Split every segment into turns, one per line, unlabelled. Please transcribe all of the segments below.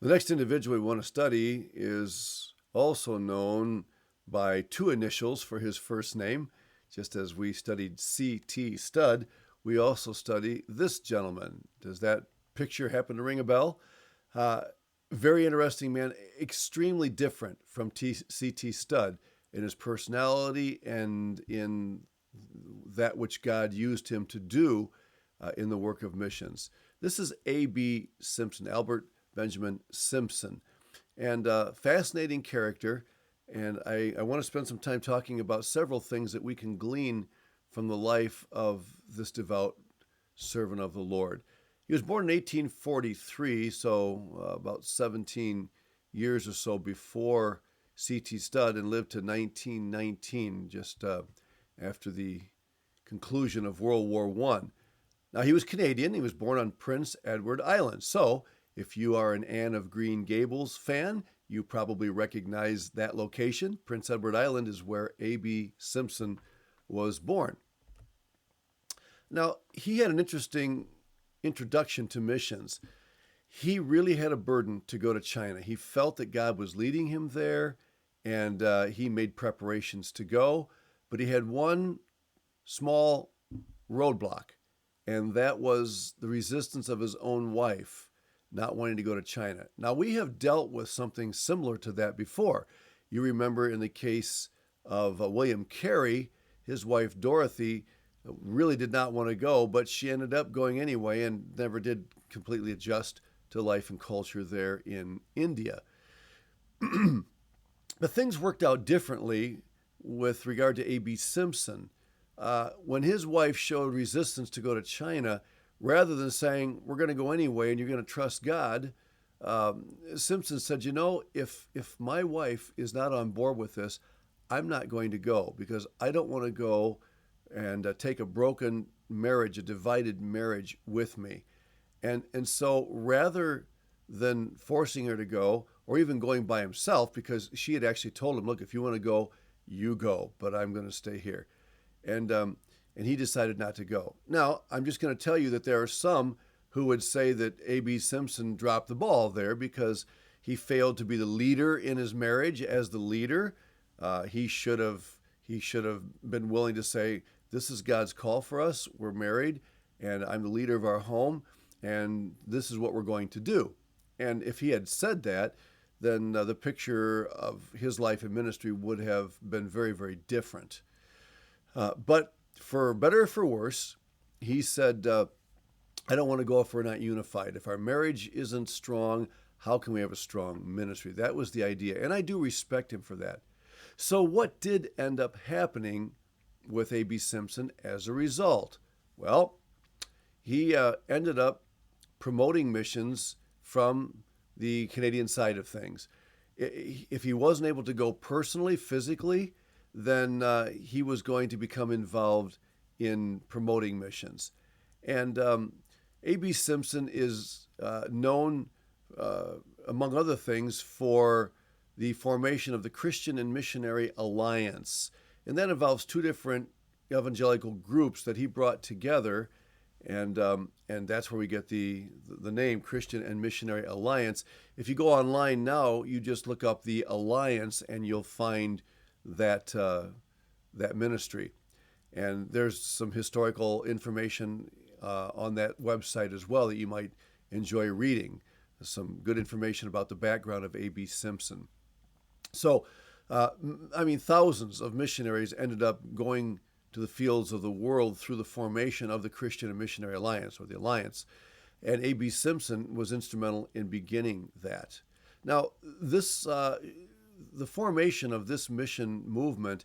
The next individual we want to study is also known by two initials for his first name. Just as we studied C.T. Studd, we also study this gentleman. Does that picture happen to ring a bell? Uh, Very interesting man, extremely different from C.T. Studd in his personality and in that which God used him to do in the work of missions. This is A B Simpson, Albert Benjamin Simpson, and fascinating character. And I want to spend some time talking about several things that we can glean from the life of this devout servant of the Lord. He was born in 1843, so about 17 years or so before C.T. Studd, and lived to 1919, just after the conclusion of World War I. Now, he was Canadian. He was born on Prince Edward Island. So, if you are an Anne of Green Gables fan, you probably recognize that location. Prince Edward Island is where A.B. Simpson was born. Now, he had an interesting introduction to missions. He really had a burden to go to China. He felt that God was leading him there, and he made preparations to go. But he had one small roadblock, and that was the resistance of his own wife not wanting to go to China. Now, we have dealt with something similar to that before. You remember in the case of William Carey, his wife Dorothy really did not want to go, but she ended up going anyway and never did completely adjust to life and culture there in India. But things worked out differently with regard to A.B. Simpson. When his wife showed resistance to go to China, rather than saying, we're going to go anyway and you're going to trust God, Simpson said, if my wife is not on board with this, I'm not going to go, because I don't want to go and take a broken marriage, a divided marriage with me. And so rather than forcing her to go, or even going by himself, because she had actually told him, look, if you want to go, you go, but I'm going to stay here. And he decided not to go. Now, I'm just going to tell you that there are some who would say that A.B. Simpson dropped the ball there because he failed to be the leader in his marriage. As the leader, he should have been willing to say, this is God's call for us. We're married, and I'm the leader of our home, and this is what we're going to do. And if he had said that, then the picture of his life and ministry would have been very, very different. But for better or for worse, he said, I don't want to go if we're not unified. If our marriage isn't strong, how can we have a strong ministry? That was the idea. And I do respect him for that. So what did end up happening with A.B. Simpson as a result? Well, he ended up promoting missions from the Canadian side of things. If he wasn't able to go personally, physically, then he was going to become involved in promoting missions. And A.B. Simpson is known, among other things, for the formation of the Christian and Missionary Alliance. And that involves two different evangelical groups that he brought together. And that's where we get the name Christian and Missionary Alliance. If you go online now, you just look up the Alliance and you'll find that ministry. And there's some historical information on that website as well that you might enjoy reading. Some good information about the background of A.B. Simpson. So, thousands of missionaries ended up going to the fields of the world through the formation of the Christian and Missionary Alliance, or the Alliance. And A.B. Simpson was instrumental in beginning that. Now, the formation of this mission movement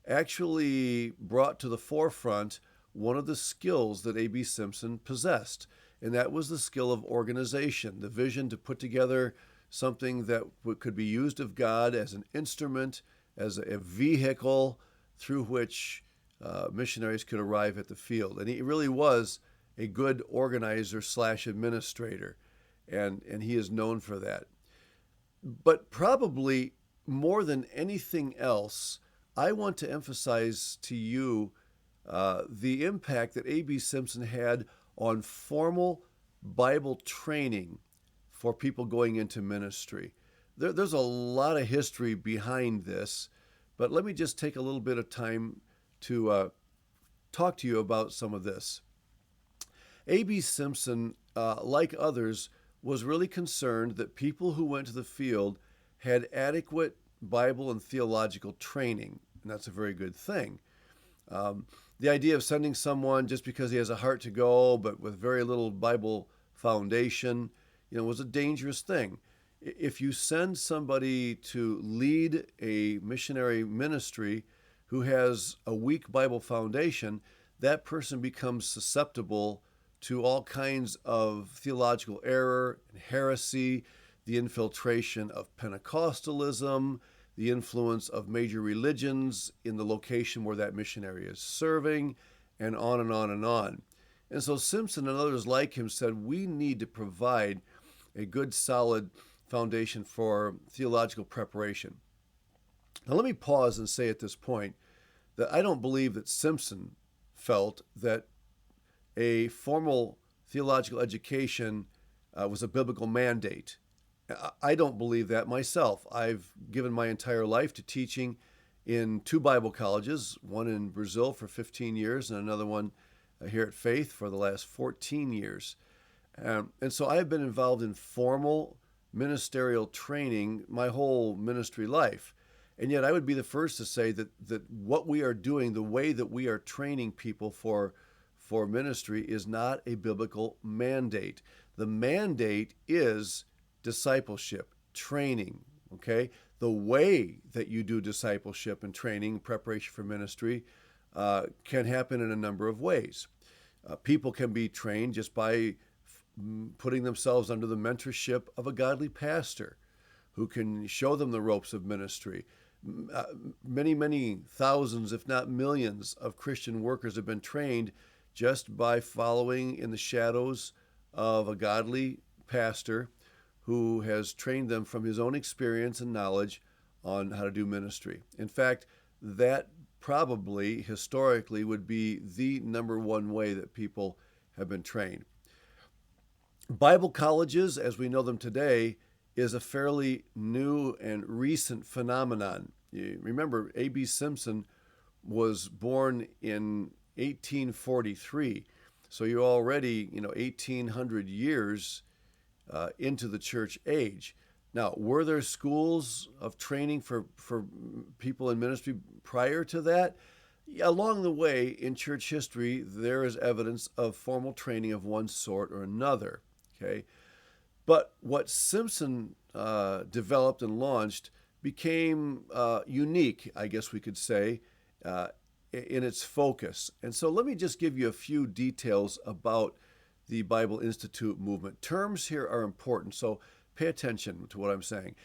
actually brought to the forefront one of the skills that A.B. Simpson possessed, and that was the skill of organization, the vision to put together something that could be used of God as an instrument, as a vehicle through which missionaries could arrive at the field. And he really was a good organizer / administrator, and he is known for that. But probably more than anything else, I want to emphasize to you the impact that A.B. Simpson had on formal Bible training for people going into ministry. There's a lot of history behind this, but let me just take a little bit of time to talk to you about some of this. A B Simpson, like others, was really concerned that people who went to the field had adequate Bible and theological training, and that's a very good thing. The idea of sending someone just because he has a heart to go, but with very little Bible foundation, was a dangerous thing. If you send somebody to lead a missionary ministry who has a weak Bible foundation, that person becomes susceptible to all kinds of theological error and heresy, the infiltration of Pentecostalism, the influence of major religions in the location where that missionary is serving, and on and on and on. And so Simpson and others like him said, we need to provide a good, solid foundation for theological preparation. Now, let me pause and say at this point that I don't believe that Simpson felt that a formal theological education was a biblical mandate. I don't believe that myself. I've given my entire life to teaching in 2 Bible colleges, one in Brazil for 15 years and another one here at Faith for the last 14 years. And so I have been involved in formal ministerial training my whole ministry life. And yet I would be the first to say that what we are doing, the way that we are training people for ministry is not a biblical mandate. The mandate is discipleship, training, okay? The way that you do discipleship and training, preparation for ministry, can happen in a number of ways. People can be trained just by putting themselves under the mentorship of a godly pastor who can show them the ropes of ministry. Many, many thousands, if not millions, of Christian workers have been trained just by following in the shadows of a godly pastor who has trained them from his own experience and knowledge on how to do ministry. In fact, that probably historically would be the number one way that people have been trained. Bible colleges, as we know them today, is a fairly new and recent phenomenon. You remember, A B Simpson was born in 1843, so you're already 1,800 years into the church age. Now, were there schools of training for people in ministry prior to that? Along the way in church history, there is evidence of formal training of one sort or another. Okay, but what Simpson developed and launched became unique, I guess we could say, in its focus. And so let me just give you a few details about the Bible Institute movement. Terms here are important, so pay attention to what I'm saying.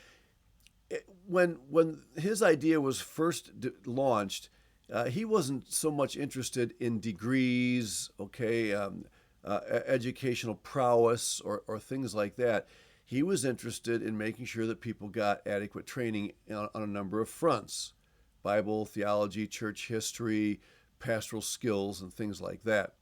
When his idea was first launched, he wasn't so much interested in degrees, educational prowess or things like that. He was interested in making sure that people got adequate training on a number of fronts: Bible, theology, church history, pastoral skills, and things like that.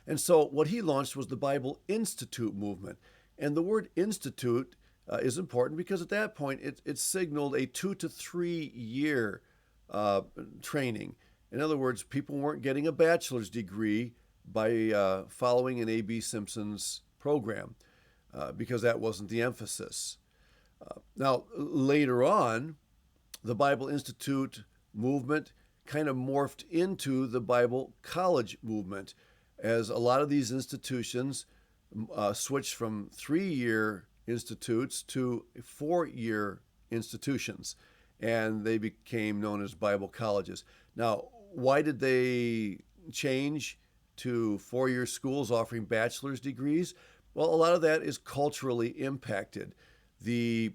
And so what he launched was the Bible Institute movement. And the word institute is important because at that point it signaled a 2 to 3 year training. In other words, people weren't getting a bachelor's degree by following an A.B. Simpson's program because that wasn't the emphasis. Now, later on, the Bible Institute movement kind of morphed into the Bible college movement as a lot of these institutions switched from 3-year institutes to 4-year institutions, and they became known as Bible colleges. Now, why did they change to 4-year schools offering bachelor's degrees? Well, a lot of that is culturally impacted. The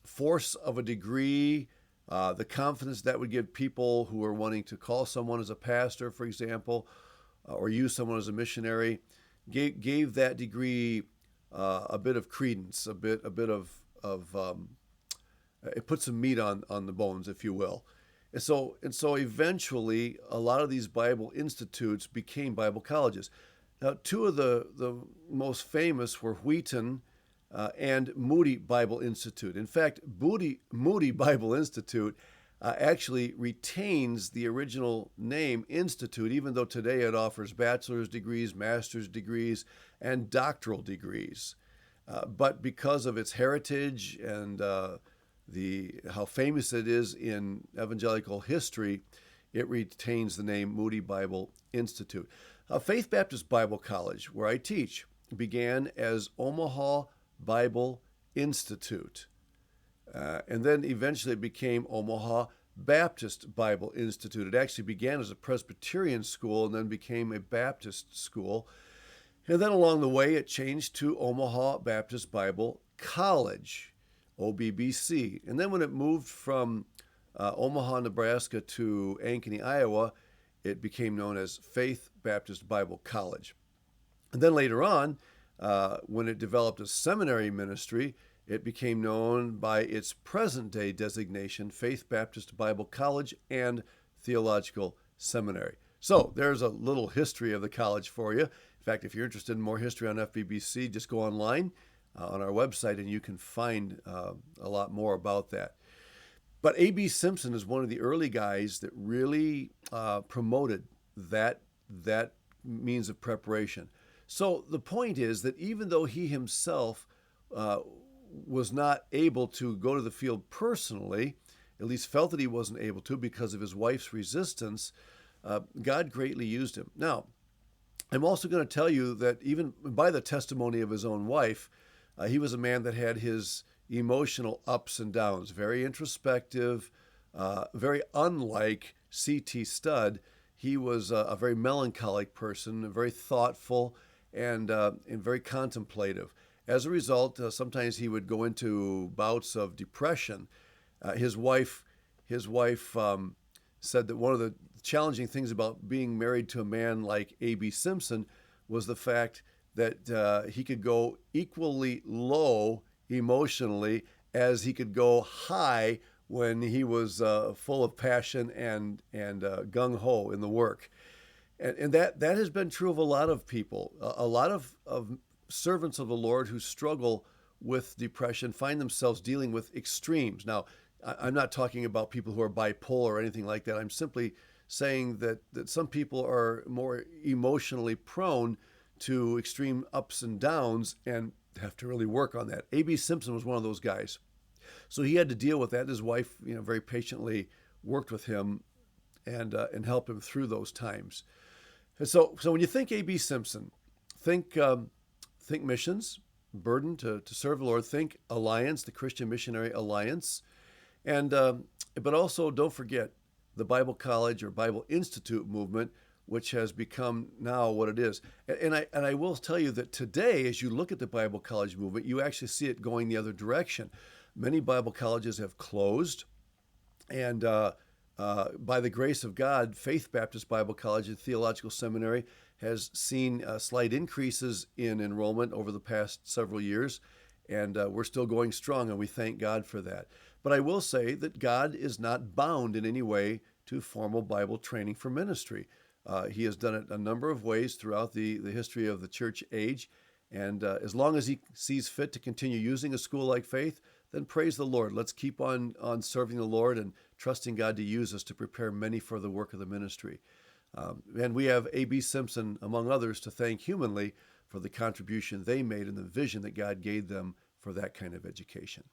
force of a degree, the confidence that would give people who are wanting to call someone as a pastor, for example, or use someone as a missionary, gave that degree a bit of credence, a bit of it put some meat on the bones, if you will. And so eventually, a lot of these Bible institutes became Bible colleges. Now, two of the most famous were Wheaton and Moody Bible Institute. In fact, Moody Bible Institute actually retains the original name Institute, even though today it offers bachelor's degrees, master's degrees, and doctoral degrees. But because of its heritage and how famous it is in evangelical history, it retains the name Moody Bible Institute. Faith Baptist Bible College, where I teach, began as Omaha Bible Institute. And then eventually it became Omaha Baptist Bible Institute. It actually began as a Presbyterian school and then became a Baptist school. And then along the way, it changed to Omaha Baptist Bible College, OBBC. And then when it moved from Omaha, Nebraska to Ankeny, Iowa, it became known as Faith Baptist Bible College. And then later on, when it developed a seminary ministry, it became known by its present-day designation, Faith Baptist Bible College and Theological Seminary. So there's a little history of the college for you. In fact, if you're interested in more history on FBBC, just go online on our website and you can find a lot more about that. But A.B. Simpson is one of the early guys that really promoted that means of preparation. So the point is that even though he himself was not able to go to the field personally, at least felt that he wasn't able to because of his wife's resistance, God greatly used him. Now, I'm also going to tell you that even by the testimony of his own wife, he was a man that had his emotional ups and downs, very introspective, very unlike C.T. Studd. He was a very melancholic person, very thoughtful, and very contemplative. As a result, sometimes he would go into bouts of depression. His wife said that one of the challenging things about being married to a man like A.B. Simpson was the fact that he could go equally low emotionally as he could go high when he was full of passion and gung-ho in the work. And that has been true of a lot of people. A lot of servants of the Lord who struggle with depression find themselves dealing with extremes. Now, I'm not talking about people who are bipolar or anything like that. I'm simply saying that some people are more emotionally prone to extreme ups and downs and have to really work on that. A.B. Simpson was one of those guys. So he had to deal with that. His wife, very patiently worked with him and helped him through those times. And so when you think A.B. Simpson, think missions, burden to serve the Lord. Think Alliance, the Christian Missionary Alliance, and but also don't forget the Bible College or Bible Institute movement, which has become now what it is. And I will tell you that today, as you look at the Bible College movement, you actually see it going the other direction. Many Bible colleges have closed, and by the grace of God, Faith Baptist Bible College and Theological Seminary has seen slight increases in enrollment over the past several years, and we're still going strong, and we thank God for that. But I will say that God is not bound in any way to formal Bible training for ministry. He has done it a number of ways throughout the history of the church age, and as long as he sees fit to continue using a school like Faith, then praise the Lord. Let's keep on serving the Lord and trusting God to use us to prepare many for the work of the ministry. And we have A.B. Simpson, among others, to thank humanly for the contribution they made and the vision that God gave them for that kind of education.